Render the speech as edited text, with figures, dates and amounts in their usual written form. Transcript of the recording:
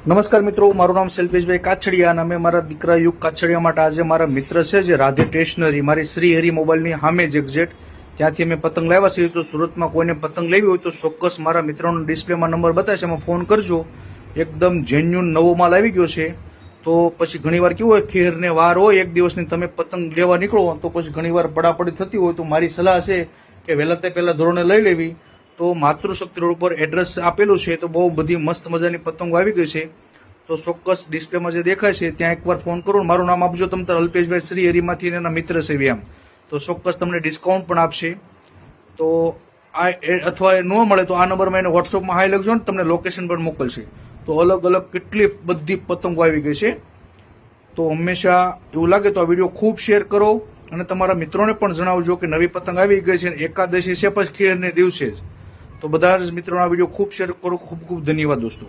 નમસ્કાર મિત્રો, મારું નામ શૈલ્પેશભાઈ કાછડિયા અને અમે મારા દીકરા યુગ કાછડિયા માટે આજે મારા મિત્ર છે જે રાધે સ્ટેશનરી મારી શ્રી હરિ મોબાઈલની સામે જ એક્ઝેક્ટ ત્યાંથી અમે પતંગ લાવ્યા છીએ. તો સુરતમાં કોઈને પતંગ લેવી હોય તો ચોક્કસ મારા મિત્રોનો ડિસ્પ્લેમાં નંબર બતાવશે, એમાં ફોન કરજો. એકદમ જેન્યુન નવો માલ આવી ગયો છે. તો પછી ઘણીવાર કેવું હોય, ખેરને વાર હોય એક દિવસની, તમે પતંગ લેવા નીકળો તો પછી ઘણીવાર પડાપડી થતી હોય. તો મારી સલાહ છે કે વહેલા તે પહેલા ધોરણે લઈ લેવી. તો માતૃશક્તિ રોડ પર એડ્રેસ આપેલું છે. તો બહુ બધી મસ્ત મજાની પતંગો આવી ગઈ છે. તો ચોક્કસ ડિસ્પ્લેમાં જે દેખાય છે ત્યાં એકવાર ફોન કરો. મારું નામ આપજો તમે તાર અલ્પેશભાઈ શ્રી હરિમાંથી એના મિત્ર છે વ્યામ. તો ચોક્કસ તમને ડિસ્કાઉન્ટ પણ આપશે. તો આ અથવા ન મળે તો આ નંબરમાં એને વોટ્સઅપમાં હાઈ લખજો ને તમને લોકેશન પણ મોકલશે. તો અલગ અલગ કેટલી બધી પતંગો આવી ગઈ છે. તો હંમેશા એવું લાગે તો આ વિડીયો ખૂબ શેર કરો અને તમારા મિત્રોને પણ જણાવજો કે નવી પતંગ આવી ગઈ છે. એકાદશી છે પછી ખેરને દિવસે જ. તો બધા જ મિત્રોનો આ વિડીયો ખૂબ શેર કરો. ખૂબ ખૂબ ધન્યવાદ દોસ્તો.